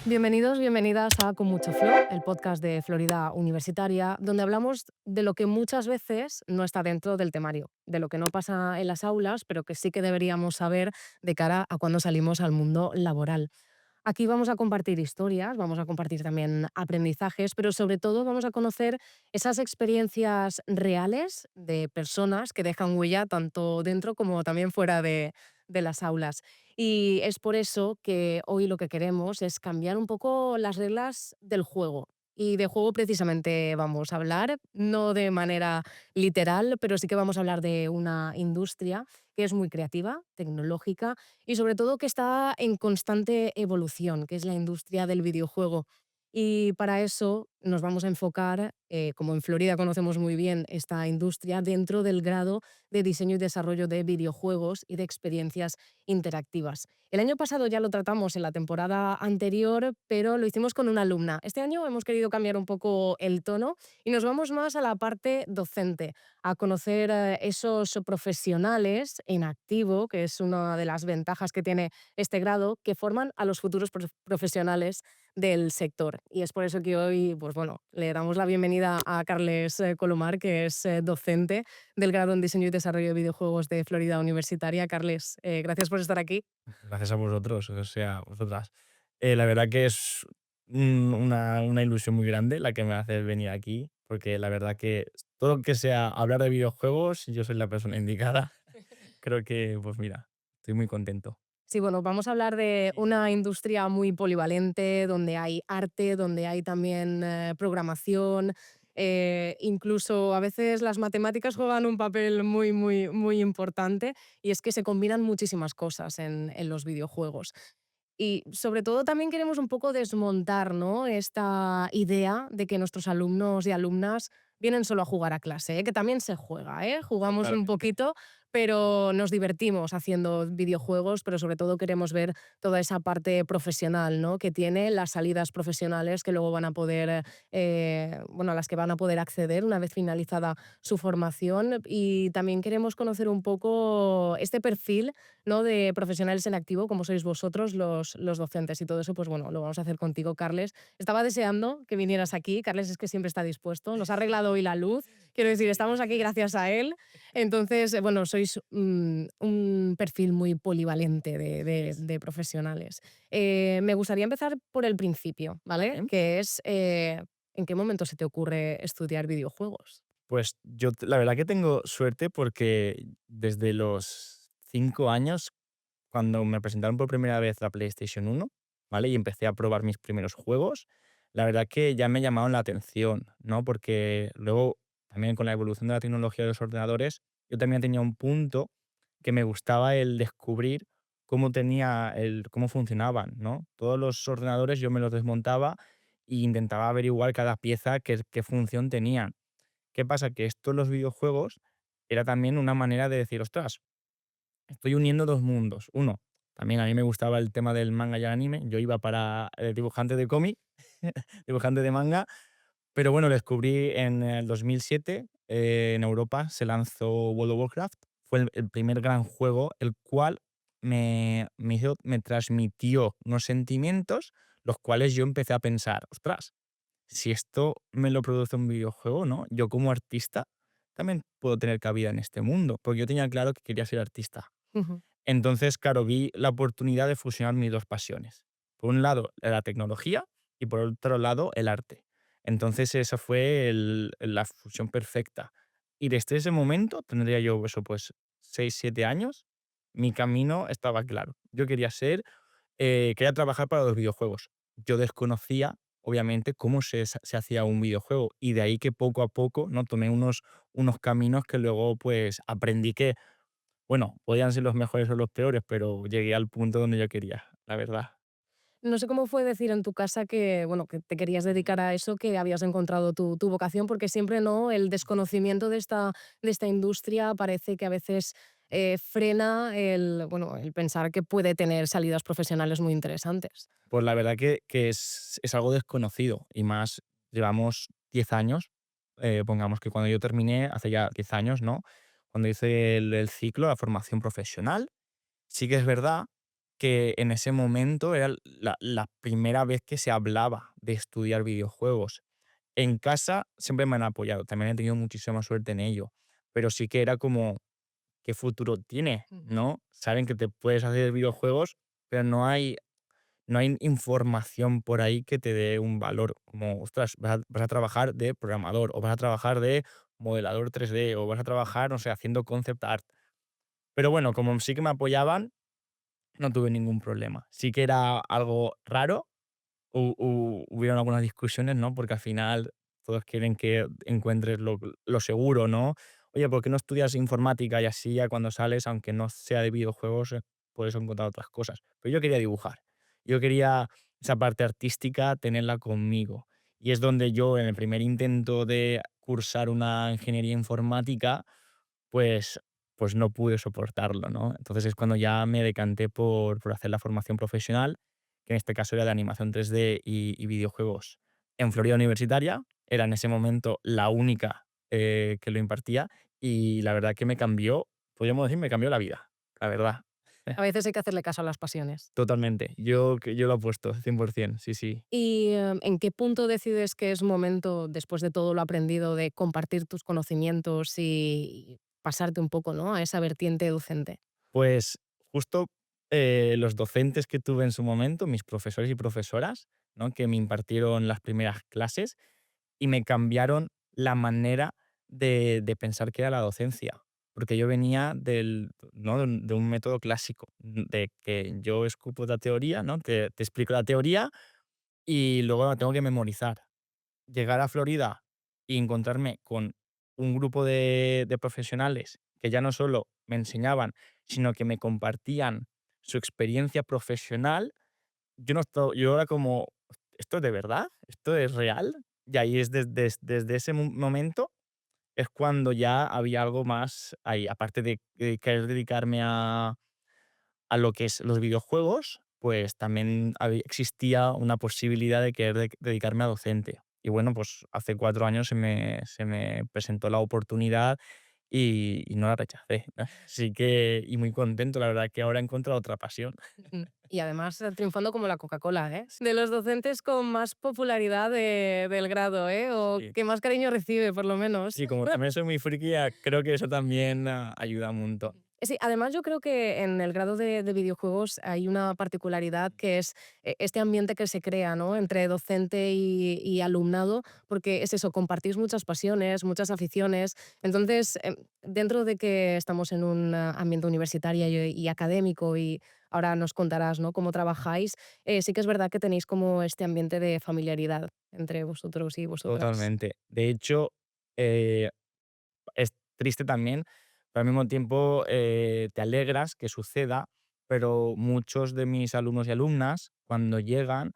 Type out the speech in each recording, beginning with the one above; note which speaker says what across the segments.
Speaker 1: Bienvenidos, bienvenidas a Con Mucho Flow, el podcast de Florida Universitaria, donde hablamos de lo que muchas veces no está dentro del temario, de lo que no pasa en las aulas, pero que sí que deberíamos saber de cara a cuando salimos al mundo laboral. Aquí vamos a compartir historias, vamos a compartir también aprendizajes, pero sobre todo vamos a conocer esas experiencias reales de personas que dejan huella tanto dentro como también fuera de las aulas. Y es por eso que hoy lo que queremos es cambiar un poco las reglas del juego. Y de juego precisamente vamos a hablar, no de manera literal, pero sí que vamos a hablar de una industria que es muy creativa, tecnológica y sobre todo que está en constante evolución, que es la industria del videojuego. Y para eso nos vamos a enfocar, como en Florida conocemos muy bien esta industria, dentro del grado de diseño y desarrollo de videojuegos y de experiencias interactivas. El año pasado ya lo tratamos en la temporada anterior, pero lo hicimos con una alumna. Este año hemos querido cambiar un poco el tono y nos vamos más a la parte docente, a conocer esos profesionales en activo, que es una de las ventajas que tiene este grado, que forman a los futuros profesionales del sector. Y es por eso que hoy, pues bueno, le damos la bienvenida a Carles Colomar, que es docente del grado en Diseño y Desarrollo de Videojuegos de Florida Universitaria. Carles, gracias por estar aquí.
Speaker 2: Gracias a vosotros, o sea, vosotras. La verdad que es una ilusión muy grande la que me hace venir aquí, porque la verdad que todo lo que sea hablar de videojuegos, yo soy la persona indicada. Creo que, pues mira, estoy muy contento.
Speaker 1: Sí, bueno, vamos a hablar de una industria muy polivalente, donde hay arte, donde hay también programación, incluso a veces las matemáticas juegan un papel muy, muy, muy importante y es que se combinan muchísimas cosas en los videojuegos. Y sobre todo también queremos un poco desmontar, ¿no?, esta idea de que nuestros alumnos y alumnas vienen solo a jugar a clase, ¿eh? Que también se juega, ¿eh? Jugamos un
Speaker 2: Totalmente.
Speaker 1: poquito, pero nos divertimos haciendo videojuegos, pero sobre todo queremos ver toda esa parte profesional, ¿no?, que tiene, las salidas profesionales que luego van a poder, bueno, a las que van a poder acceder una vez finalizada su formación. Y también queremos conocer un poco este perfil, ¿no?, de profesionales en activo, como sois vosotros los docentes y todo eso, pues bueno, lo vamos a hacer contigo, Carles. Estaba deseando que vinieras aquí. Carles es que siempre está dispuesto. Nos ha arreglado hoy la luz. Quiero decir, estamos aquí gracias a él. Entonces, bueno, sois un perfil muy polivalente
Speaker 2: Así es.
Speaker 1: de profesionales. Me gustaría empezar por el principio, ¿vale?
Speaker 2: Vale.
Speaker 1: Que es, ¿en qué momento se te ocurre estudiar videojuegos?
Speaker 2: Pues yo la verdad que tengo suerte porque desde los 5 años, cuando me presentaron por primera vez la PlayStation 1, ¿vale? Y empecé a probar mis primeros juegos, la verdad que ya me llamaron la atención, ¿no? Porque luego, también con la evolución de la tecnología de los ordenadores, yo también tenía un punto que me gustaba el descubrir cómo funcionaban, ¿no? Todos los ordenadores yo me los desmontaba e intentaba averiguar cada pieza qué función tenían. ¿Qué pasa? Que esto en los videojuegos era también una manera de decir: "Ostras, estoy uniendo 2 mundos". Uno, también a mí me gustaba el tema del manga y el anime. Yo iba para, dibujante de cómic, dibujante de manga, pero bueno, lo descubrí en el 2007, en Europa se lanzó World of Warcraft. Fue el primer gran juego, el cual me transmitió unos sentimientos, los cuales yo empecé a pensar: "Ostras, si esto me lo produce un videojuego, ¿no? Yo como artista también puedo tener cabida en este mundo", porque yo tenía claro que quería ser artista.
Speaker 1: Ujú.
Speaker 2: Entonces, claro, vi la oportunidad de fusionar mis 2 pasiones. Por un lado, la tecnología y por otro lado, el arte. Entonces, esa fue la fusión perfecta. Y desde ese momento, tendría yo eso, pues 6 7 años, mi camino estaba claro. Yo quería trabajar para los videojuegos. Yo desconocía, obviamente, cómo se hacía un videojuego y de ahí que poco a poco, ¿no? Tomé unos caminos que luego, pues, aprendí que, bueno, podían ser los mejores o los peores, pero llegué al punto donde yo quería, la verdad.
Speaker 1: No sé cómo fue decir en tu casa que, bueno, que te querías dedicar a eso, que habías encontrado tu vocación, porque siempre, ¿no?, el desconocimiento de esta industria parece que a veces frena el, bueno, el pensar que puede tener salidas profesionales muy interesantes.
Speaker 2: Pues la verdad que es algo desconocido y más llevamos 10 años, pongamos que cuando yo terminé, hace ya 10 años, ¿no? Cuando hice el ciclo, la formación profesional, sí que es verdad que en ese momento era la primera vez que se hablaba de estudiar videojuegos. En casa siempre me han apoyado, también he tenido muchísima suerte en ello, pero sí que era como, ¿qué futuro tiene?
Speaker 1: Ujú.
Speaker 2: ¿No? Saben que te puedes hacer videojuegos, pero no hay información por ahí que te dé un valor, como, ostras, vas a trabajar de programador, o vas a trabajar de modelador 3D, o vas a trabajar, no sé, haciendo concept art. Pero bueno, como sí que me apoyaban, no tuve ningún problema. Sí que era algo raro, hubieron algunas discusiones, ¿no? Porque al final todos quieren que encuentres lo seguro, ¿no? Oye, ¿por qué no estudias informática y así ya cuando sales, aunque no sea de videojuegos, puedes encontrar otras cosas? Pero yo quería dibujar. Yo quería esa parte artística tenerla conmigo. Y es donde yo, en el primer intento de cursar una ingeniería informática, pues, pues no pude soportarlo, ¿no? Entonces es cuando ya me decanté por hacer la formación profesional, que en este caso era de animación 3D y videojuegos en Florida Universitaria. Era en ese momento la única que lo impartía y la verdad que me cambió, podríamos decir, me cambió la vida, la verdad.
Speaker 1: A veces hay que hacerle caso a las pasiones.
Speaker 2: Totalmente. Yo lo apuesto, 100%, sí, sí.
Speaker 1: ¿Y en qué punto decides que es momento, después de todo lo aprendido, de compartir tus conocimientos y pasarte un poco, ¿no?, a esa vertiente docente?
Speaker 2: Pues justo los docentes que tuve en su momento, mis profesores y profesoras, ¿no? Que me impartieron las primeras clases, y me cambiaron la manera de pensar que era la docencia. Porque yo venía ¿no? De un método clásico, de que yo escupo la teoría, ¿no? Te explico la teoría y luego la tengo que memorizar. Llegar a Florida y encontrarme con un grupo de profesionales que ya no solo me enseñaban, sino que me compartían su experiencia profesional, yo era como, ¿esto es de verdad? ¿Esto es real? Y ahí es desde ese momento es cuando ya había algo más ahí, aparte de querer dedicarme a lo que es los videojuegos, pues también existía una posibilidad de querer dedicarme a docente. Y bueno, pues hace 4 años se me presentó la oportunidad y no la rechacé. Así que, y muy contento, la verdad que ahora he encontrado otra pasión.
Speaker 1: Ujú. Y además triunfando como la Coca-Cola, ¿eh? De los docentes con más popularidad del grado, ¿eh? O
Speaker 2: Sí.
Speaker 1: que más cariño recibe, por lo menos.
Speaker 2: Sí, como también soy muy friki, creo que eso también ayuda un montón.
Speaker 1: Sí, además yo creo que en el grado de videojuegos hay una particularidad que es este ambiente que se crea, ¿no?, entre docente y alumnado, porque es eso, compartís muchas pasiones, muchas aficiones. Entonces, dentro de que estamos en un ambiente universitario y académico, y ahora nos contarás, ¿no?, cómo trabajáis, sí que es verdad que tenéis como este ambiente de familiaridad entre vosotros y vosotras.
Speaker 2: Totalmente. De hecho, eh, es triste también, pero al mismo tiempo te alegras que suceda, pero muchos de mis alumnos y alumnas, cuando llegan,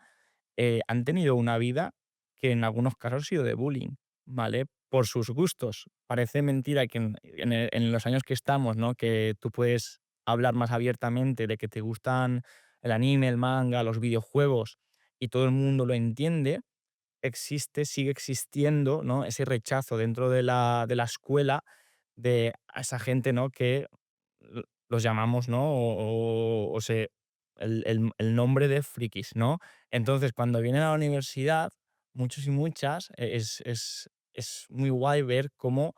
Speaker 2: han tenido una vida que en algunos casos ha sido de bullying, ¿vale? Por sus gustos. Parece mentira que en los años que estamos, ¿no? Que tú puedes hablar más abiertamente de que te gustan el anime, el manga, los videojuegos y todo el mundo lo entiende, sigue existiendo, ¿no? Ese rechazo dentro de la escuela de a esa gente, ¿no? Que los llamamos, ¿no? El nombre de frikis, ¿no? Entonces, cuando vienen a la universidad, muchos y muchas, es muy guay ver cómo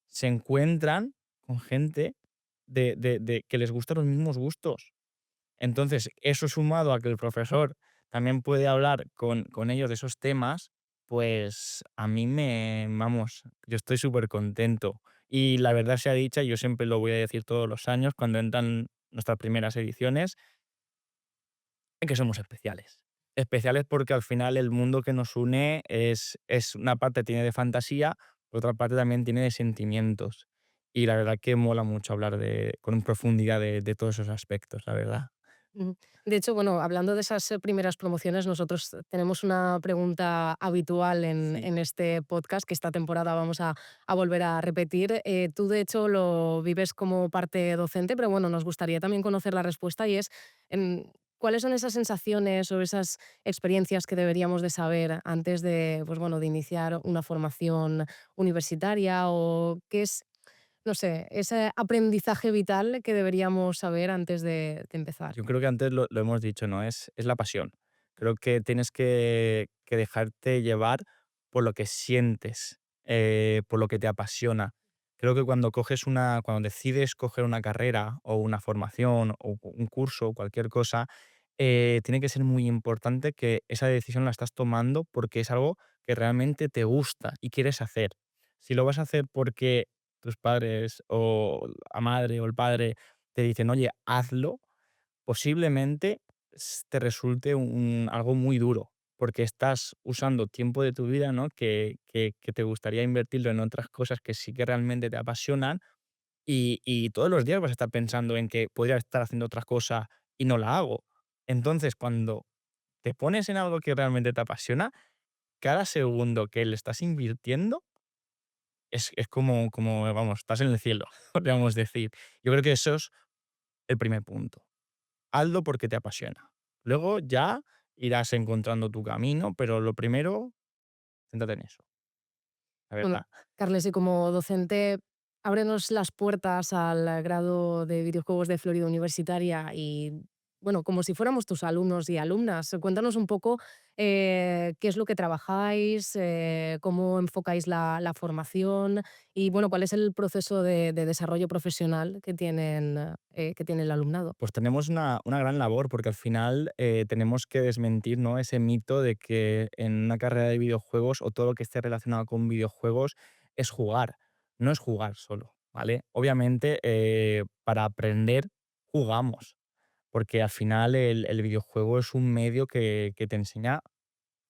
Speaker 2: se encuentran con gente que les gustan los mismos gustos. Entonces, eso sumado a que el profesor también puede hablar con ellos de esos temas, pues a mí vamos, yo estoy súper contento. Y la verdad sea dicha, yo siempre lo voy a decir todos los años cuando entran nuestras primeras ediciones, en que somos especiales. Especiales porque al final el mundo que nos une es una parte tiene de fantasía, por otra parte también tiene de sentimientos. Y la verdad que mola mucho hablar con profundidad de todos esos aspectos, la verdad.
Speaker 1: Ujú. De hecho, bueno, hablando de esas primeras promociones, nosotros tenemos una pregunta habitual
Speaker 2: Sí.
Speaker 1: en este podcast, que esta temporada vamos a volver a repetir. Tú, de hecho, lo vives como parte docente, pero bueno, nos gustaría también conocer la respuesta, y es, ¿cuáles son esas sensaciones o esas experiencias que deberíamos de saber antes de, pues bueno, de iniciar una formación universitaria? ¿O qué es no sé, ese aprendizaje vital que deberíamos saber antes de empezar?
Speaker 2: Yo creo que antes lo hemos dicho, ¿no? Es la pasión. Creo que tienes que dejarte llevar por lo que sientes, por lo que te apasiona. Creo que cuando decides coger una carrera o una formación o un curso o cualquier cosa, tiene que ser muy importante que esa decisión la estás tomando porque es algo que realmente te gusta y quieres hacer. Si lo vas a hacer porque tus padres o la madre o el padre te dicen, oye, hazlo, posiblemente te resulte algo muy duro, porque estás usando tiempo de tu vida, ¿no? Que te gustaría invertirlo en otras cosas que sí que realmente te apasionan y todos los días vas a estar pensando en que podría estar haciendo otra cosa y no la hago. Entonces, cuando te pones en algo que realmente te apasiona, cada segundo que le estás invirtiendo es como, vamos, estás en el cielo, podríamos decir. Yo creo que eso es el primer punto. Hazlo porque te apasiona. Luego ya irás encontrando tu camino, pero lo primero, céntrate en eso, la
Speaker 1: Bueno,
Speaker 2: verdad.
Speaker 1: Carles, y como docente, ábrenos las puertas al grado de videojuegos de Florida Universitaria y, bueno, como si fuéramos tus alumnos y alumnas. Cuéntanos un poco qué es lo que trabajáis, cómo enfocáis la formación y, bueno, cuál es el proceso de desarrollo profesional que tiene el alumnado.
Speaker 2: Pues tenemos una gran labor porque al final tenemos que desmentir, ¿no? Ese mito de que en una carrera de videojuegos o todo lo que esté relacionado con videojuegos es jugar. No es jugar solo, ¿vale? Obviamente para aprender jugamos, porque al final el videojuego es un medio que te enseña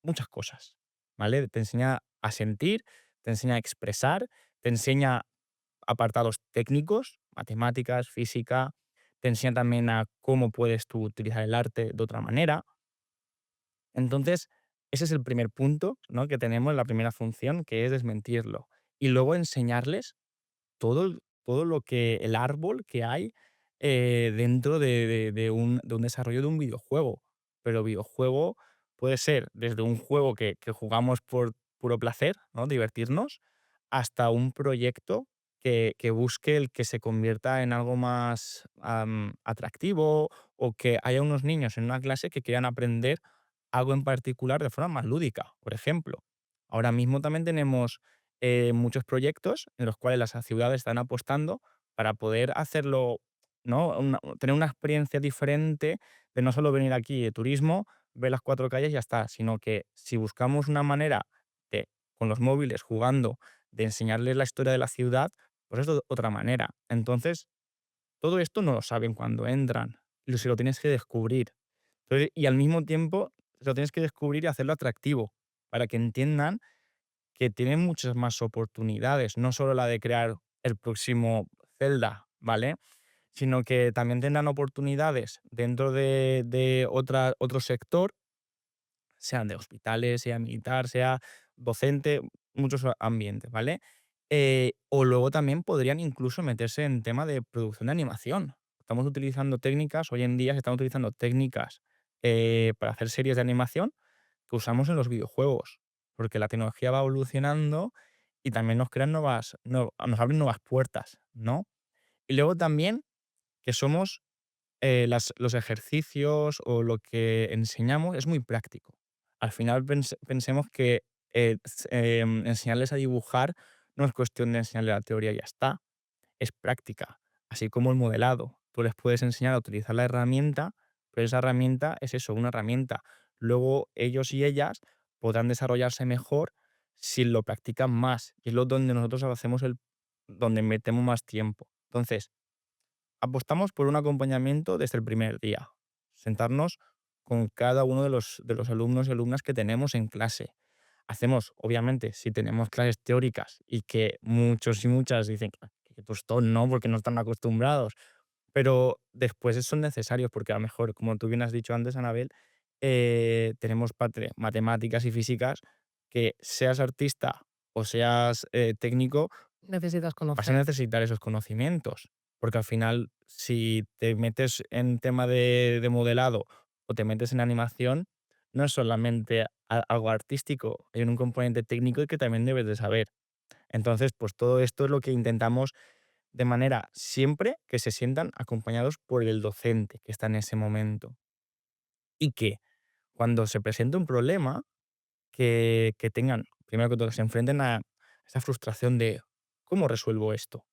Speaker 2: muchas cosas, ¿vale? Te enseña a sentir, te enseña a expresar, te enseña apartados técnicos, matemáticas, física, te enseña también a cómo puedes tú utilizar el arte de otra manera. Entonces, ese es el primer punto, ¿no? Que tenemos, la primera función, que es desmentirlo. Y luego enseñarles todo lo que el árbol que hay dentro de un desarrollo de un videojuego. Pero videojuego puede ser desde un juego que jugamos por puro placer, ¿no? Divertirnos, hasta un proyecto que busque el que se convierta en algo más atractivo o que haya unos niños en una clase que quieran aprender algo en particular de forma más lúdica, por ejemplo. Ahora mismo también tenemos muchos proyectos en los cuales las ciudades están apostando para poder hacerlo, ¿no? Tener una experiencia diferente de no solo venir aquí de turismo, ver las cuatro calles y ya está, sino que si buscamos una manera de, con los móviles jugando, de enseñarles la historia de la ciudad, pues es de otra manera. Entonces, todo esto no lo saben cuando entran, y se lo tienes que descubrir. Entonces, y al mismo tiempo, se lo tienes que descubrir y hacerlo atractivo, para que entiendan que tienen muchas más oportunidades, no solo la de crear el próximo Zelda, ¿vale? Sino que también tendrán oportunidades dentro de otro sector, sean de hospitales, sea militar, sea docente, muchos ambientes, ¿vale? O luego también podrían incluso meterse en tema de producción de animación. Estamos utilizando técnicas, hoy en día se están utilizando técnicas para hacer series de animación que usamos en los videojuegos, porque la tecnología va evolucionando y también nos crean nos abren nuevas puertas, ¿no? Y luego también que somos los ejercicios o lo que enseñamos es muy práctico. Al final pensemos que enseñarles a dibujar no es cuestión de enseñarles la teoría y ya está, es práctica, así como el modelado. Tú les puedes enseñar a utilizar la herramienta, pero esa herramienta es eso, una herramienta. Luego ellos y ellas podrán desarrollarse mejor si lo practican más, y es lo donde nosotros donde metemos más tiempo. Entonces, apostamos por un acompañamiento desde el primer día. Sentarnos con cada uno de los alumnos y alumnas que tenemos en clase. Hacemos, obviamente, si tenemos clases teóricas y que muchos y muchas dicen que tostón no, porque no están acostumbrados, pero después son necesarios porque a lo mejor, como tú bien has dicho antes, Anabel, tenemos matemáticas y físicas que seas artista o seas técnico,
Speaker 1: Necesitas
Speaker 2: vas a
Speaker 1: conocer.
Speaker 2: necesitar esos conocimientos, porque al final, si te metes en tema de modelado o te metes en animación, no es solamente algo artístico, hay un componente técnico que también debes de saber. Entonces, pues todo esto es lo que intentamos de manera siempre que se sientan acompañados por el docente que está en ese momento. Y que cuando se presente un problema, que tengan, primero que todo, se enfrenten a esa frustración de ¿cómo resuelvo esto?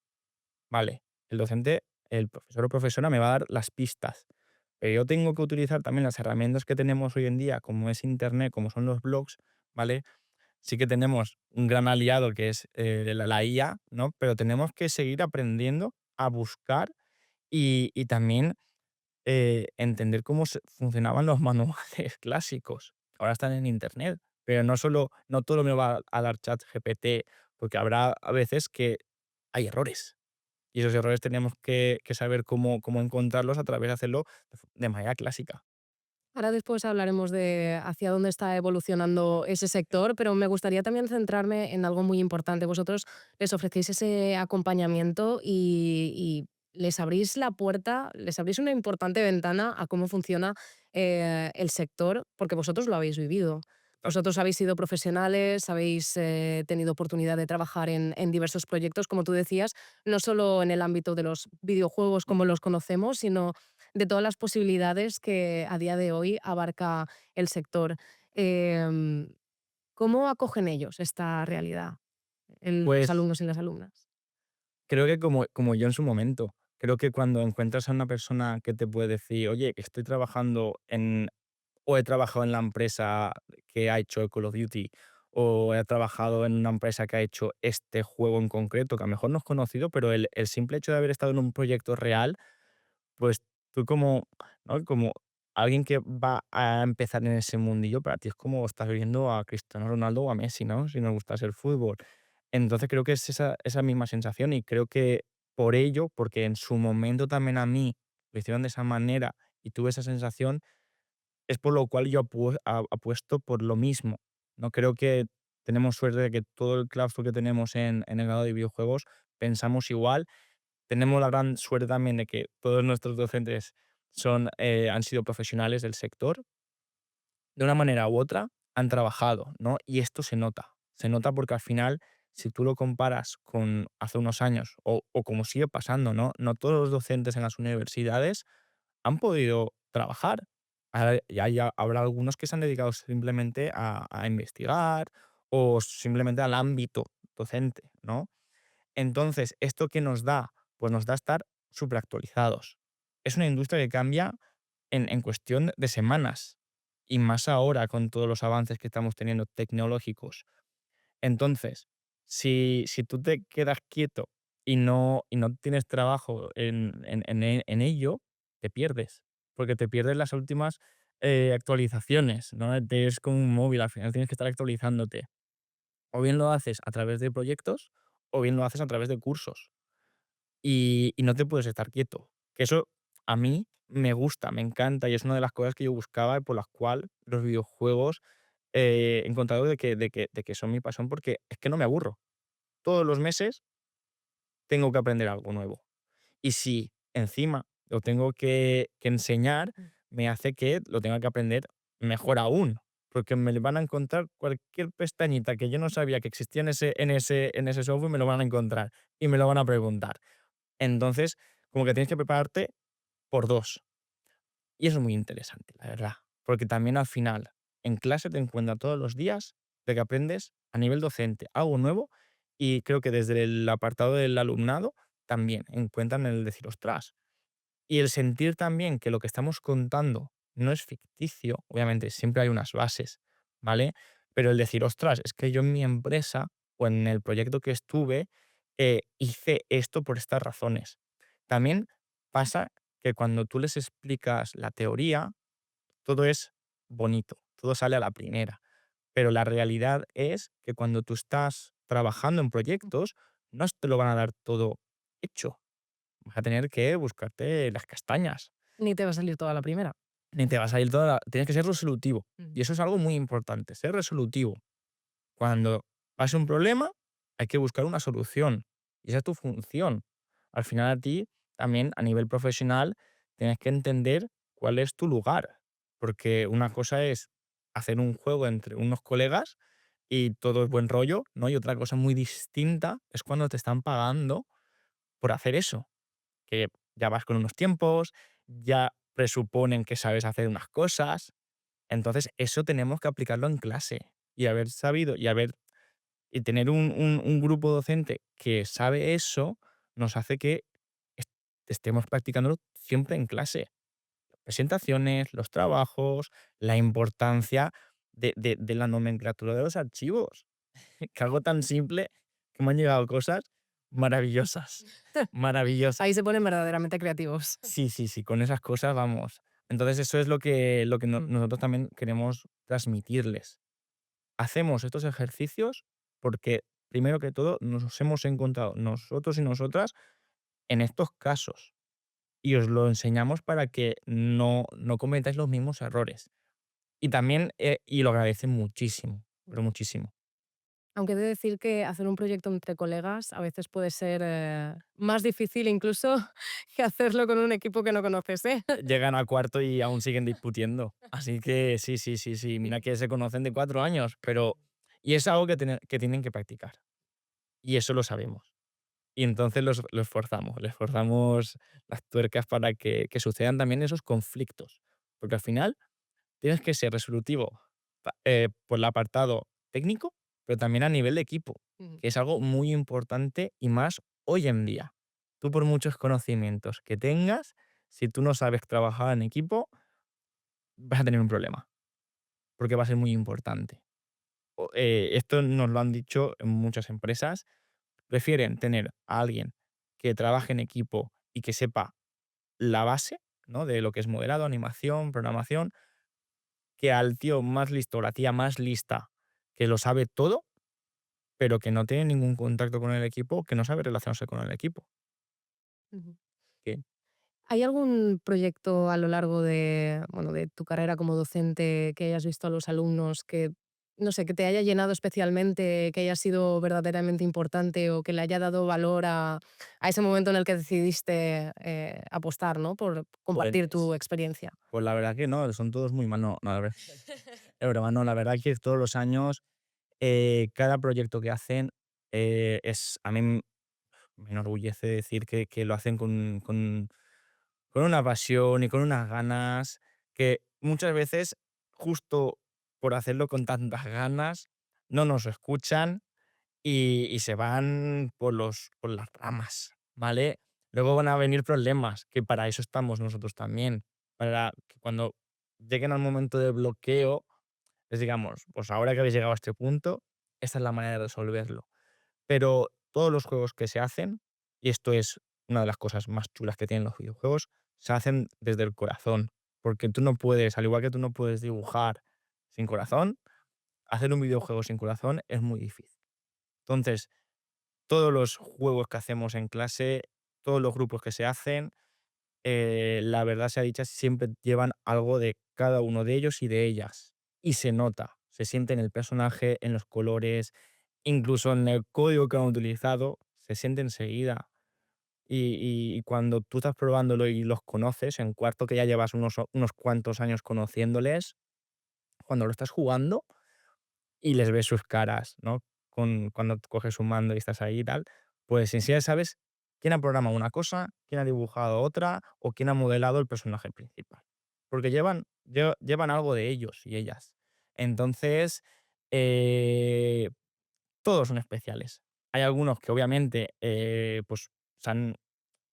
Speaker 2: Vale, el docente, el profesor o profesora me va a dar las pistas, pero yo tengo que utilizar también las herramientas que tenemos hoy en día, como es Internet, como son los blogs, ¿vale? Sí que tenemos un gran aliado que es la IA, ¿no? Pero tenemos que seguir aprendiendo a buscar y también entender cómo funcionaban los manuales clásicos. Ahora están en Internet, pero no todo me va a dar chat GPT, porque habrá a veces que hay errores. Y esos errores tenemos que saber cómo encontrarlos a través de hacerlo de manera clásica.
Speaker 1: Ahora después hablaremos de hacia dónde está evolucionando ese sector, pero me gustaría también centrarme en algo muy importante. Vosotros les ofrecéis ese acompañamiento y les abrís la puerta, les abrís una importante ventana a cómo funciona el sector, porque vosotros lo habéis vivido. Vosotros habéis sido profesionales, habéis tenido oportunidad de trabajar en diversos proyectos, como tú decías, no solo en el ámbito de los videojuegos como los conocemos, sino de todas las posibilidades que a día de hoy abarca el sector. Em, ¿Cómo acogen ellos esta realidad, los
Speaker 2: Pues
Speaker 1: alumnos y las alumnas?
Speaker 2: creo que como yo en su momento, creo que cuando encuentras a una persona que te puede decir, oye, que estoy trabajando o he trabajado en la empresa que ha hecho el Call of Duty, o he trabajado en una empresa que ha hecho este juego en concreto, que a lo mejor no es conocido, pero el simple hecho de haber estado en un proyecto real, pues tú como, ¿no? Como alguien que va a empezar en ese mundillo, para ti es como estás viendo a Cristiano Ronaldo o a Messi, ¿no? Si nos gusta el fútbol. Entonces creo que es esa misma sensación y creo que por ello, porque en su momento también a mí lo hicieron de esa manera y tuve esa sensación, es por lo cual yo apuesto por lo mismo. No creo que tenemos suerte de que todo el claustro que tenemos en el grado de videojuegos pensamos igual. Tenemos la gran suerte también de que todos nuestros docentes han sido profesionales del sector, de una manera u otra han trabajado, ¿no? Y esto se nota. Se nota porque al final, si tú lo comparas con hace unos años, o como sigue pasando, ¿no? No todos los docentes en las universidades han podido trabajar. Habrá algunos que se han dedicado simplemente a investigar o simplemente al ámbito docente, ¿no? Entonces, ¿esto qué nos da? Pues nos da estar superactualizados. Es una industria que cambia en cuestión de semanas y más ahora con todos los avances que estamos teniendo tecnológicos. Entonces, si tú te quedas quieto y no tienes trabajo en ello, te pierdes, porque te pierdes las últimas actualizaciones, ¿no? Es como un móvil, al final tienes que estar actualizándote. O bien lo haces a través de proyectos o bien lo haces a través de cursos. Y no te puedes estar quieto. Que eso a mí me gusta, me encanta y es una de las cosas que yo buscaba y por las cuales los videojuegos he encontrado de que son mi pasión porque es que no me aburro. Todos los meses tengo que aprender algo nuevo. Y si encima lo tengo que enseñar,
Speaker 1: Mm.
Speaker 2: me hace que lo tenga que aprender mejor aún, porque me van a encontrar cualquier pestañita que yo no sabía que existía en ese software, me lo van a encontrar y me lo van a preguntar. Entonces, como que tienes que prepararte por 2. Y eso es muy interesante, la verdad, porque también al final, en clase te encuentras todos los días de que aprendes a nivel docente algo nuevo y creo que desde el apartado del alumnado también encuentran el decir: "Ostras", y el sentir también que lo que estamos contando no es ficticio, obviamente siempre hay unas bases, ¿vale? Pero el decir: "Ostras, es que yo en mi empresa o en el proyecto que estuve, hice esto por estas razones". También pasa que cuando tú les explicas la teoría, todo es bonito, todo sale a la primera, pero la realidad es que cuando tú estás trabajando en proyectos, no te lo van a dar todo hecho. Vas a tener que buscarte las castañas.
Speaker 1: Ni te va a salir toda la primera.
Speaker 2: Ni te vas a ir tienes que ser resolutivo.
Speaker 1: Ujú.
Speaker 2: Y eso es algo muy importante, ser resolutivo. Cuando pase un problema, hay que buscar una solución. Y esa es tu función. Al final a ti, también a nivel profesional, tienes que entender cuál es tu lugar. Porque una cosa es hacer un juego entre unos colegas y todo es buen rollo, ¿no? Y otra cosa muy distinta es cuando te están pagando por hacer eso, que ya vas con unos tiempos, ya presuponen que sabes hacer unas cosas. Entonces, eso tenemos que aplicarlo en clase y haber sabido y tener un grupo docente que sabe eso, nos hace que est estemos practicándolo siempre en clase. Presentaciones, los trabajos, la importancia de la nomenclatura de los archivos. Que algo tan simple que me han llegado cosas maravillosas, maravillosas.
Speaker 1: Ahí se ponen verdaderamente creativos.
Speaker 2: Sí, sí, sí, con esas cosas vamos. Entonces eso es lo que
Speaker 1: Mm.
Speaker 2: nosotros también queremos transmitirles. Hacemos estos ejercicios porque, primero que todo, nos hemos encontrado nosotros y nosotras en estos casos y os lo enseñamos para que no cometáis los mismos errores. Y también, y lo agradecen muchísimo, pero muchísimo.
Speaker 1: Aunque he de decir que hacer un proyecto entre colegas a veces puede ser más difícil incluso que hacerlo con un equipo que no conoces, ¿eh?
Speaker 2: Llegan a cuarto y aún siguen discutiendo. Así que sí, sí, sí, sí. Mira que se conocen de 4 años, pero. Y es algo que tienen que practicar. Y eso lo sabemos. Y entonces los forzamos, les forzamos las tuercas para que sucedan también esos conflictos. Porque al final tienes que ser resolutivo por el apartado técnico, pero también a nivel de equipo,
Speaker 1: Ujú.
Speaker 2: que es algo muy importante y más hoy en día. Tú por muchos conocimientos que tengas, si tú no sabes trabajar en equipo, vas a tener un problema, porque va a ser muy importante. Esto nos lo han dicho en muchas empresas. Prefieren tener a alguien que trabaje en equipo y que sepa la base, ¿no? De lo que es modelado, animación, programación, que al tío más listo o la tía más lista que lo sabe todo, pero que no tiene ningún contacto con el equipo, que no sabe relacionarse con el equipo.
Speaker 1: Ujú.
Speaker 2: Que,
Speaker 1: ¿Hay algún proyecto a lo largo de, bueno, de tu carrera como docente que hayas visto a los alumnos que, no sé, que te haya llenado especialmente, que haya sido verdaderamente importante o que le haya dado valor a ese momento en el que decidiste apostar, ¿no? Por compartir tu
Speaker 2: pues,
Speaker 1: experiencia?
Speaker 2: pues la verdad que no, son todos muy malos. No, la verdad, es broma, no, la verdad que todos los años, cada proyecto que hacen, a mí me enorgullece decir que lo hacen con una pasión y con unas ganas que muchas veces, justo por hacerlo con tantas ganas, no nos escuchan y se van por las ramas, ¿vale? Luego van a venir problemas, que para eso estamos nosotros también, para que cuando lleguen al momento de bloqueo, les digamos, pues ahora que habéis llegado a este punto, esta es la manera de resolverlo. Pero todos los juegos que se hacen, y esto es una de las cosas más chulas que tienen los videojuegos, se hacen desde el corazón. Porque tú no puedes, al igual que tú no puedes dibujar sin corazón, hacer un videojuego sin corazón es muy difícil. Entonces, todos los juegos que hacemos en clase, todos los grupos que se hacen, la verdad sea dicha, siempre llevan algo de cada uno de ellos y de ellas. Y se nota, se siente en el personaje, en los colores, incluso en el código que han utilizado, se siente enseguida. Y cuando tú estás probándolo y los conoces, en cuarto que ya llevas unos cuantos años conociéndoles, cuando lo estás jugando y les ves sus caras, ¿no? Cuando coges un mando y estás ahí y tal, pues enseguida sabes quién ha programado una cosa, quién ha dibujado otra o quién ha modelado el personaje principal. Porque llevan algo de ellos y ellas. Entonces, eh, todos son especiales. Hay algunos que obviamente pues se han,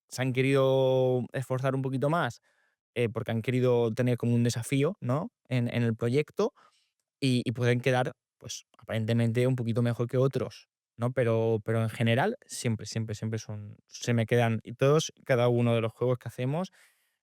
Speaker 2: se han querido esforzar un poquito más porque han querido tener como un desafío, ¿no? En el proyecto y pueden quedar, pues, aparentemente un poquito mejor que otros, ¿no? Pero en general, siempre, siempre, siempre se me quedan, y todos, cada uno de los juegos que hacemos,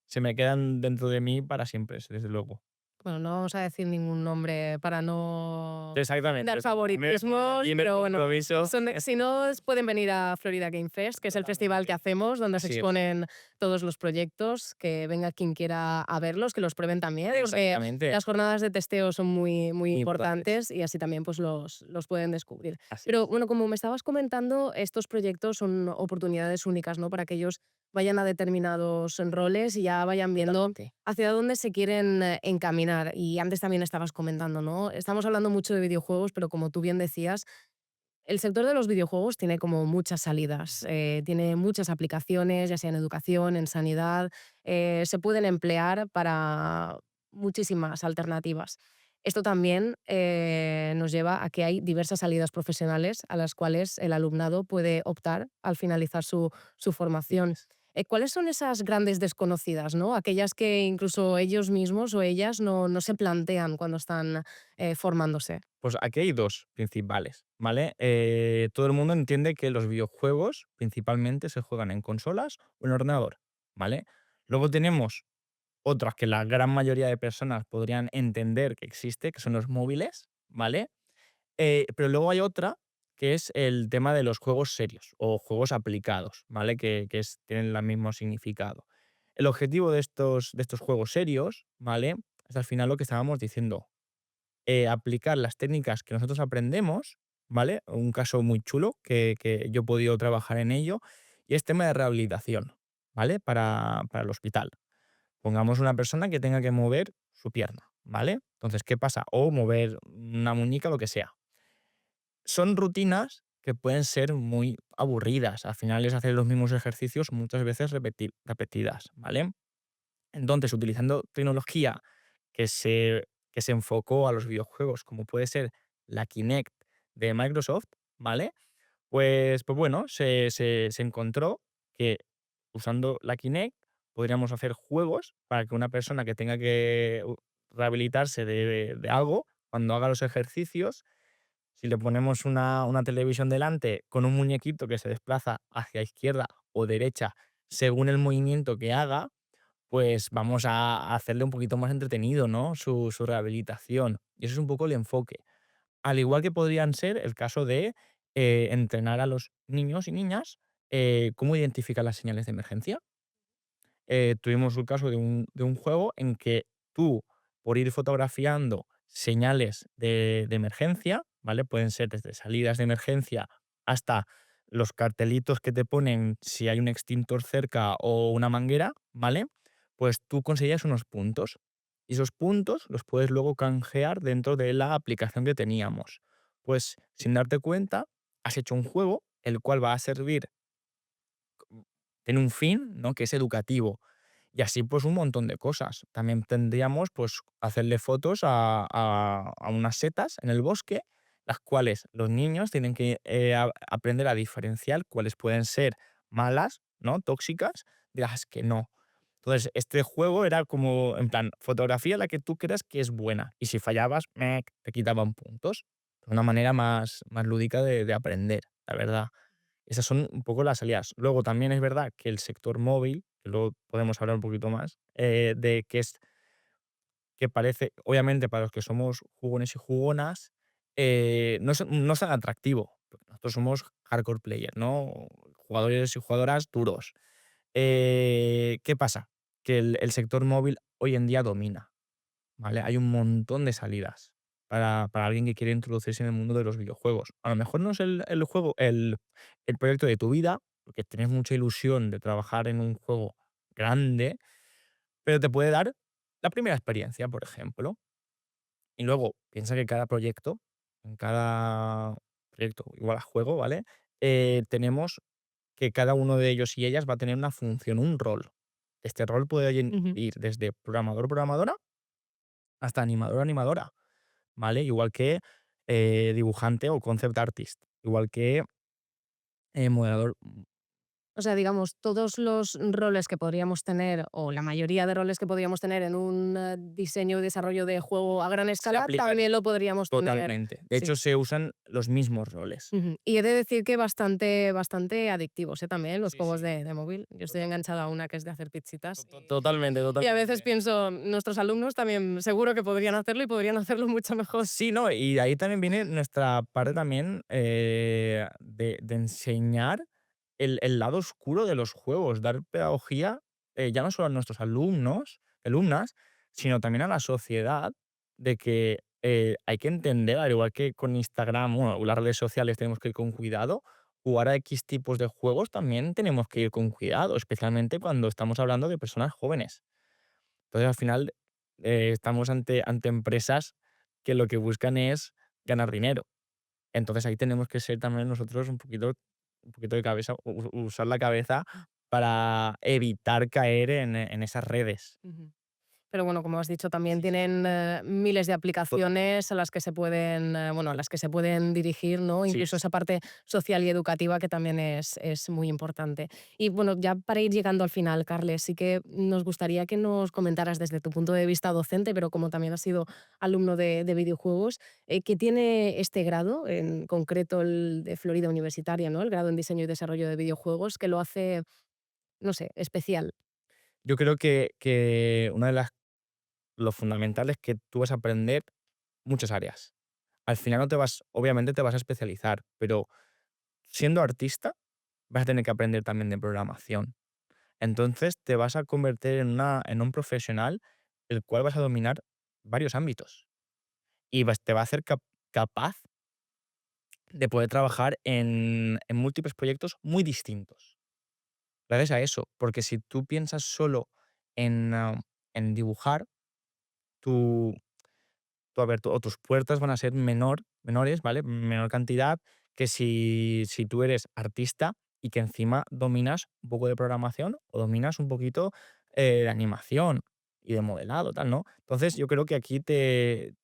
Speaker 2: se me quedan dentro de mí para siempre, desde luego.
Speaker 1: Bueno, no vamos a decir ningún nombre para no
Speaker 2: Exactamente.
Speaker 1: dar
Speaker 2: Dime,
Speaker 1: favoritismos,
Speaker 2: dime el
Speaker 1: pero bueno,
Speaker 2: compromiso.
Speaker 1: si no, pueden venir a Florida Game Fest, que es el festival que
Speaker 2: Totalmente.
Speaker 1: hacemos, donde se
Speaker 2: Así es.
Speaker 1: exponen todos los proyectos, que venga quien quiera a verlos, que los prueben también.
Speaker 2: Exactamente.
Speaker 1: Las jornadas de testeo son muy, muy
Speaker 2: Muy importantes.
Speaker 1: importantes y así también pues, los pueden descubrir.
Speaker 2: Así
Speaker 1: Pero
Speaker 2: es.
Speaker 1: bueno, como me estabas comentando, estos proyectos son oportunidades únicas, ¿no? Para que ellos vayan a determinados roles y ya vayan viendo
Speaker 2: Totalmente.
Speaker 1: hacia dónde se quieren encaminar. Y antes también estabas comentando, ¿no? Estamos hablando mucho de videojuegos, pero como tú bien decías, El sector de los videojuegos tiene como muchas salidas, tiene muchas aplicaciones, ya sea en educación, en sanidad, se pueden emplear para muchísimas alternativas. Esto también nos lleva a que hay diversas salidas profesionales a las cuales el alumnado puede optar al finalizar su formación. ¿Cuáles son esas grandes desconocidas, ¿no? Aquellas que incluso ellos mismos o ellas no se plantean cuando están formándose.
Speaker 2: Pues aquí hay 2 principales, ¿vale? Todo el mundo entiende que los videojuegos principalmente se juegan en consolas o en ordenador, ¿vale? Luego tenemos otras que la gran mayoría de personas podrían entender que existe, que son los móviles, ¿vale? Pero luego hay otra que es el tema de los juegos serios o juegos aplicados, ¿vale? Tienen el mismo significado. El objetivo de estos juegos serios, ¿vale? Es al final lo que estábamos diciendo, aplicar las técnicas que nosotros aprendemos, ¿vale? Un caso muy chulo que yo he podido trabajar en ello, y es tema de rehabilitación, ¿vale? Para el hospital. Pongamos una persona que tenga que mover su pierna, ¿vale? Entonces, ¿qué pasa? O mover una muñeca, lo que sea. Son rutinas que pueden ser muy aburridas. Al final es hacer los mismos ejercicios muchas veces repetidas, ¿vale? Entonces, utilizando tecnología que se, que se enfocó a los videojuegos, como puede ser la Kinect de Microsoft, ¿vale? Pues bueno, se encontró que usando la Kinect podríamos hacer juegos para que una persona que tenga que rehabilitarse de algo, cuando haga los ejercicios, si le ponemos una televisión delante con un muñequito que se desplaza hacia izquierda o derecha según el movimiento que haga, pues vamos a hacerle un poquito más entretenido, ¿no? Su rehabilitación. Y eso es un poco el enfoque. Al igual que podrían ser el caso de entrenar a los niños y niñas cómo identificar las señales de emergencia. Tuvimos un caso de un juego en que tú, por ir fotografiando señales de emergencia, ¿vale? Pueden ser desde salidas de emergencia hasta los cartelitos que te ponen si hay un extintor cerca o una manguera, ¿vale? Pues tú conseguías unos puntos. Y esos puntos los puedes luego canjear dentro de la aplicación que teníamos. Pues sin darte cuenta, has hecho un juego el cual va a servir, tiene un fin, ¿no? Que es educativo, y así, pues, un montón de cosas. También tendríamos, pues, hacerle fotos a unas setas en el bosque, las cuales los niños tienen que, aprender a diferenciar cuáles pueden ser malas, ¿no?, tóxicas, de las que no. Entonces, este juego era como, en plan, fotografía la que tú creas que es buena, y si fallabas, te quitaban puntos. Una manera más lúdica de aprender, la verdad. Esas son un poco las salidas. Luego también es verdad que el sector móvil, que luego podemos hablar un poquito más, de que parece, obviamente para los que somos jugones y jugonas, no es tan atractivo. Porque nosotros somos hardcore players, ¿no? Jugadores y jugadoras duros. ¿Qué pasa? Que el sector móvil hoy en día domina. ¿Vale? Hay un montón de salidas para alguien que quiere introducirse en el mundo de los videojuegos. A lo mejor no es el juego, el proyecto de tu vida, porque tienes mucha ilusión de trabajar en un juego grande, pero te puede dar la primera experiencia, por ejemplo. Y luego piensa que cada proyecto, en cada proyecto, igual a juego, ¿vale? Tenemos que cada uno de ellos y ellas va a tener una función, un rol. Este rol puede
Speaker 1: Ujú.
Speaker 2: ir desde programador, programadora, hasta animador, animadora. ¿Vale? Igual que dibujante o concept artist, igual que modelador.
Speaker 1: O sea, digamos, todos los roles que podríamos tener, o la mayoría de roles que podríamos tener en un diseño y desarrollo de juego a gran
Speaker 2: Se
Speaker 1: escala,
Speaker 2: aplican
Speaker 1: también lo podríamos tener.
Speaker 2: totalmente. De
Speaker 1: Sí.
Speaker 2: hecho, se usan los mismos roles.
Speaker 1: Ujú. Y he de decir que bastante adictivos, también los
Speaker 2: Sí,
Speaker 1: juegos
Speaker 2: sí.
Speaker 1: de móvil. Yo estoy
Speaker 2: Total,
Speaker 1: enganchada a una que es de hacer pizzitas.
Speaker 2: totalmente,
Speaker 1: Y a veces
Speaker 2: totalmente.
Speaker 1: pienso, nuestros alumnos también seguro que podrían hacerlo y podrían hacerlo mucho mejor.
Speaker 2: Sí, no, y de ahí también viene nuestra parte también, de enseñar el lado oscuro de los juegos, dar pedagogía, ya no solo a nuestros alumnas, sino también a la sociedad, de que hay que entender, al igual que con Instagram, bueno, las redes sociales tenemos que ir con cuidado, jugar a X tipos de juegos también tenemos que ir con cuidado, especialmente cuando estamos hablando de personas jóvenes. Entonces, al final, estamos ante empresas que lo que buscan es ganar dinero. Entonces ahí tenemos que ser también nosotros un poquito de cabeza, usar la cabeza para evitar caer en esas redes.
Speaker 1: Ujú. Pero bueno, como has dicho, también
Speaker 2: Sí, sí.
Speaker 1: tienen miles de
Speaker 2: To-
Speaker 1: aplicaciones a las que se pueden, bueno, a las que se pueden dirigir, ¿no?
Speaker 2: sí,
Speaker 1: Incluso esa parte social y educativa que también es muy importante. Y bueno, ya para ir llegando al final, Carles, sí que nos gustaría que nos comentaras desde tu punto de vista docente, pero como también has sido alumno de videojuegos, ¿qué tiene este grado, en concreto el de Florida Universitaria, ¿no? El grado en diseño y desarrollo de videojuegos, que lo hace, no sé, especial?
Speaker 2: Yo creo que una de las lo fundamental es que tú vas a aprender muchas áreas. Al final no te vas, obviamente te vas a especializar, pero siendo artista vas a tener que aprender también de programación. Entonces te vas a convertir en un profesional el cual vas a dominar varios ámbitos y te va a hacer capaz de poder trabajar en múltiples proyectos muy distintos. Gracias a eso, porque si tú piensas solo en dibujar, tu, o tus puertas van a ser menores, ¿vale? Menor cantidad que si tú eres artista y que encima dominas un poco de programación o dominas un poquito de animación y de modelado, tal, ¿no? Entonces yo creo que aquí te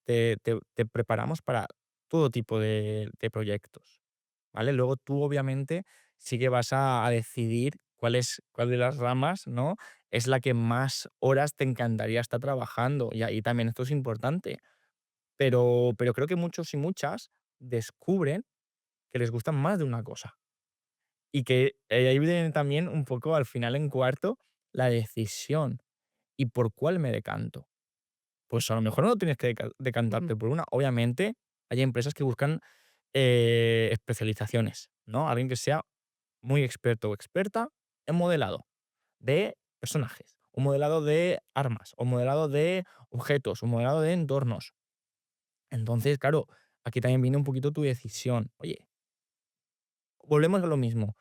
Speaker 2: preparamos para todo tipo de proyectos, ¿vale? Luego tú obviamente sí que vas a decidir cuál de las ramas, ¿no? Es la que más horas te encantaría estar trabajando. Y ahí también esto es importante, pero creo que muchos y muchas descubren que les gustan más de una cosa. Y que ahí viene también un poco al final en cuarto la decisión. ¿Y por cuál me decanto? Pues a lo mejor no tienes que
Speaker 1: Ujú,
Speaker 2: decantarte por una. Obviamente hay empresas que buscan especializaciones, ¿no? Alguien que sea muy experto o experta en modelado de personajes, un modelado de armas, un modelado de objetos, un modelado de entornos. Entonces, claro, aquí también viene un poquito tu decisión. Oye, volvemos a lo mismo.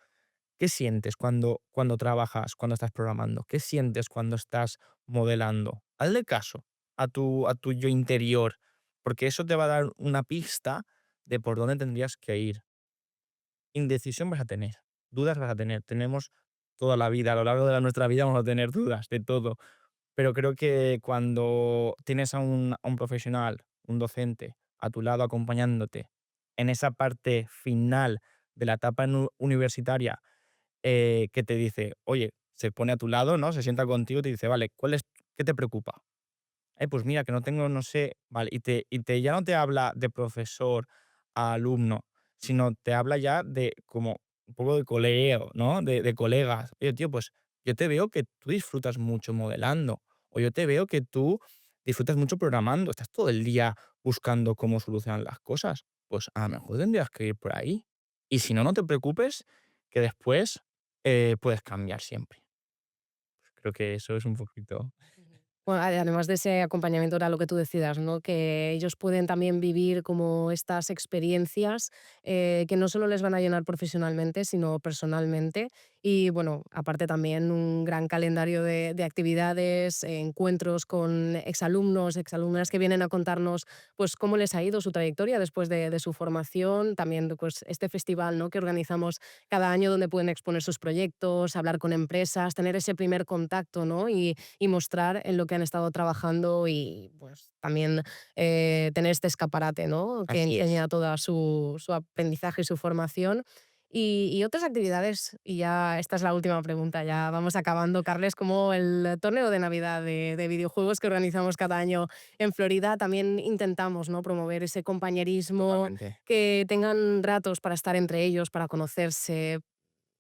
Speaker 2: ¿Qué sientes cuando trabajas, cuando estás programando? ¿Qué sientes cuando estás modelando? Hazle caso a tu yo interior, porque eso te va a dar una pista de por dónde tendrías que ir. Indecisión vas a tener, dudas vas a tener. Tenemos toda la vida, a lo largo de nuestra vida vamos a tener dudas de todo. Pero creo que cuando tienes a un profesional, un docente, a tu lado acompañándote en esa parte final de la etapa universitaria, que te dice, oye, se pone a tu lado, ¿no? Se sienta contigo y te dice, vale, ¿qué te preocupa? Pues mira, que no tengo, no sé, vale, ya no te habla de profesor a alumno, sino te habla ya de como un poco de colegio, ¿no? De colegas. Oye, tío, pues yo te veo que tú disfrutas mucho modelando, o yo te veo que tú disfrutas mucho programando, estás todo el día buscando cómo solucionar las cosas. Pues a lo mejor tendrías que ir por ahí. Y si no, no te preocupes, que después puedes cambiar siempre. Creo que eso es un poquito
Speaker 1: bueno, además de ese acompañamiento era lo que tú decidas, ¿no? Que ellos pueden también vivir como estas experiencias que no solo les van a llenar profesionalmente, sino personalmente. Y bueno, aparte también un gran calendario de actividades, encuentros con exalumnos, exalumnas que vienen a contarnos pues cómo les ha ido su trayectoria después de su formación. También pues este festival, ¿no? Que organizamos cada año donde pueden exponer sus proyectos, hablar con empresas, tener ese primer contacto, ¿no? Y mostrar en lo que han estado trabajando y pues también tener este escaparate, ¿no? Que
Speaker 2: así es.
Speaker 1: enseña toda su aprendizaje y su formación. Y otras actividades, y ya esta es la última pregunta, ya vamos acabando, Carles, como el torneo de Navidad de videojuegos que organizamos cada año en Florida, también intentamos, ¿no? Promover ese compañerismo,
Speaker 2: Totalmente.
Speaker 1: que tengan ratos para estar entre ellos, para conocerse,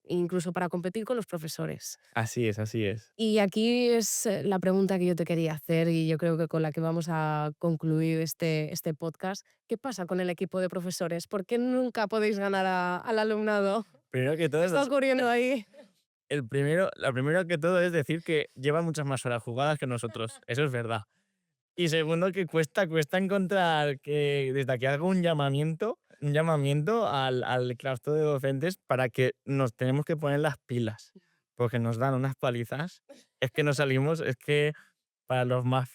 Speaker 1: incluso para competir con los profesores.
Speaker 2: Así es, así es.
Speaker 1: Y aquí es la pregunta que yo te quería hacer y yo creo que con la que vamos a concluir este podcast. ¿Qué pasa con el equipo de profesores? ¿Por qué nunca podéis ganar al alumnado?
Speaker 2: Primero que todo
Speaker 1: ¿Qué está
Speaker 2: es
Speaker 1: ocurriendo ahí?
Speaker 2: la primero que todo es decir que llevan muchas más horas jugadas que nosotros, eso es verdad. Y segundo que cuesta encontrar que desde aquí hago un llamamiento al claustro de docentes para que nos tenemos que poner las pilas, porque nos dan unas palizas, es que nos salimos, es que para los más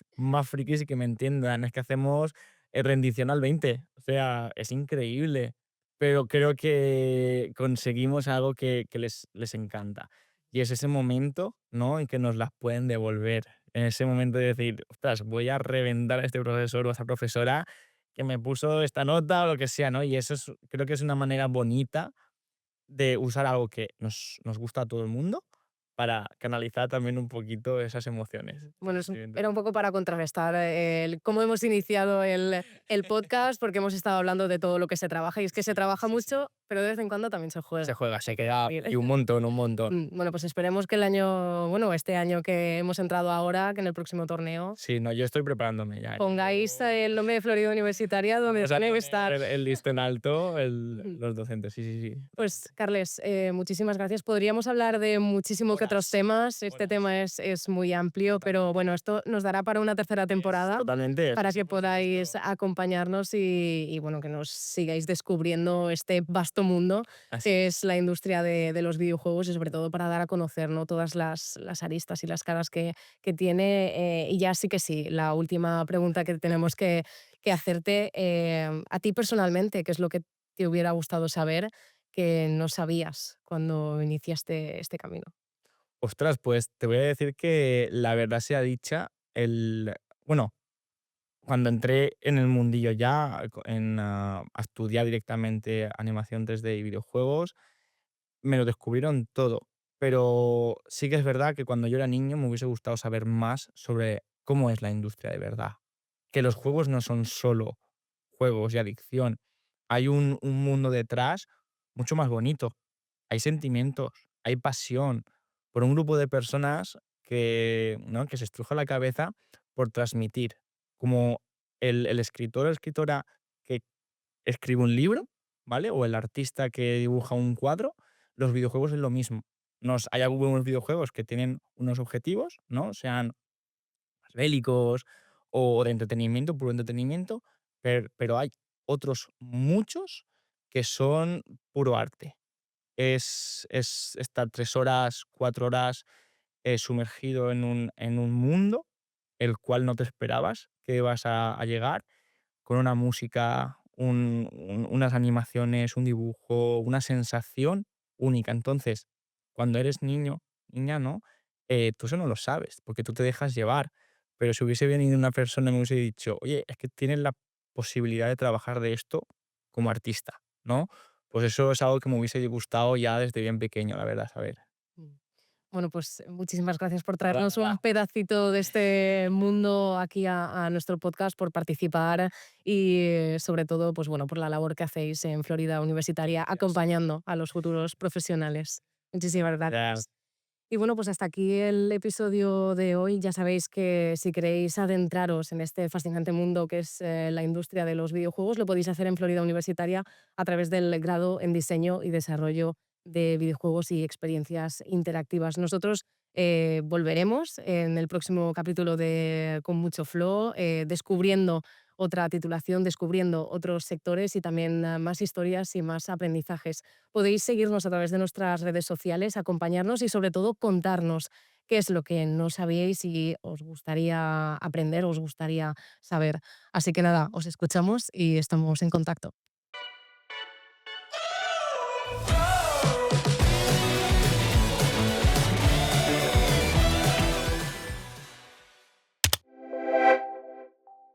Speaker 2: frikis y que me entiendan, es que hacemos rendición al 20, o sea, es increíble. pero creo que conseguimos algo que les encanta. Y es ese momento, ¿no? En que nos las pueden devolver. En ese momento de decir, ostras, voy a reventar a este profesor o a esta profesora que me puso esta nota o lo que sea, ¿no? Y eso creo que es una manera bonita de usar algo que nos gusta a todo el mundo para canalizar también un poquito esas emociones.
Speaker 1: Bueno,
Speaker 2: Evidentemente.
Speaker 1: era un poco para contrarrestar el cómo hemos iniciado el podcast, porque hemos estado hablando de todo lo que se trabaja, y es que se
Speaker 2: Sí,
Speaker 1: trabaja
Speaker 2: sí, sí.
Speaker 1: mucho, pero de vez en cuando también se
Speaker 2: Se
Speaker 1: juega.
Speaker 2: juega, se queda
Speaker 1: Bien.
Speaker 2: y un montón, un montón.
Speaker 1: Bueno, pues esperemos que el año, bueno, este año que hemos entrado ahora, que en el próximo torneo
Speaker 2: Sí, no, yo estoy preparándome ya.
Speaker 1: pongáis el nombre de Florida Universitaria donde
Speaker 2: Vamos a
Speaker 1: tiene que
Speaker 2: poner
Speaker 1: estar.
Speaker 2: el listón alto,
Speaker 1: Ujú.
Speaker 2: los docentes, sí, sí, sí,
Speaker 1: Pues,
Speaker 2: totalmente.
Speaker 1: Carles, muchísimas gracias. Podríamos hablar de muchísimo que otros
Speaker 2: Horas,
Speaker 1: temas. Este
Speaker 2: horas.
Speaker 1: tema es muy amplio, pero
Speaker 2: Totalmente.
Speaker 1: bueno, esto nos dará para una tercera temporada
Speaker 2: Totalmente, sí,
Speaker 1: para
Speaker 2: sí,
Speaker 1: que
Speaker 2: por
Speaker 1: podáis
Speaker 2: supuesto.
Speaker 1: acompañarnos y bueno, que nos sigáis descubriendo este vasto mundo
Speaker 2: Así
Speaker 1: que es
Speaker 2: es.
Speaker 1: la industria de los videojuegos y sobre todo para dar a conocer, ¿no?, todas las aristas y las caras que tiene. Y ya sí que sí, la última pregunta que tenemos que hacerte, a ti personalmente, ¿qué es lo que te hubiera gustado saber que no sabías cuando iniciaste este camino?
Speaker 2: Ostras, pues te voy a decir que la verdad sea dicha, bueno, cuando entré en el mundillo ya, a estudiar directamente animación 3D y videojuegos, me lo descubrieron todo. Pero sí que es verdad que cuando yo era niño me hubiese gustado saber más sobre cómo es la industria de verdad. Que los juegos no son solo juegos y adicción. Hay un mundo detrás mucho más bonito. Hay sentimientos, hay pasión por un grupo de personas que, ¿no?, que se estruja la cabeza por transmitir. Como el escritor o escritora que escribe un libro, ¿vale? O el artista que dibuja un cuadro, los videojuegos es lo mismo. Hay algunos videojuegos que tienen unos objetivos, ¿no? Sean más bélicos o de entretenimiento, puro entretenimiento, pero hay otros muchos que son puro arte. Es estar 3 horas, 4 horas sumergido en un mundo el cual no te esperabas que ibas a llegar con una música, unas animaciones, un dibujo, una sensación única. Entonces, cuando eres niño, niña, ¿no? Tú eso no lo sabes, porque tú te dejas llevar. Pero si hubiese venido una persona y me hubiese dicho, oye, es que tienes la posibilidad de trabajar de esto como artista, ¿no? Pues eso es algo que me hubiese gustado ya desde bien pequeño, la verdad, saber.
Speaker 1: Mm. Bueno, pues muchísimas gracias por
Speaker 2: Nada,
Speaker 1: traernos un
Speaker 2: nada.
Speaker 1: pedacito de este mundo aquí a nuestro podcast, por participar y sobre todo, pues bueno, por la labor que hacéis en Florida Universitaria
Speaker 2: Gracias.
Speaker 1: acompañando a los futuros profesionales. Muchísimas
Speaker 2: Ya,
Speaker 1: gracias. Y bueno, pues hasta aquí el episodio de hoy. Ya sabéis que si queréis adentraros en este fascinante mundo que es la industria de los videojuegos, lo podéis hacer en Florida Universitaria a través del grado en diseño y desarrollo de videojuegos y experiencias interactivas. Nosotros volveremos en el próximo capítulo de Con mucho flow, descubriendo otra titulación, descubriendo otros sectores y también más historias y más aprendizajes. Podéis seguirnos a través de nuestras redes sociales, acompañarnos y sobre todo contarnos qué es lo que no sabíais y os gustaría aprender, os gustaría saber. Así que nada, os escuchamos y estamos en contacto.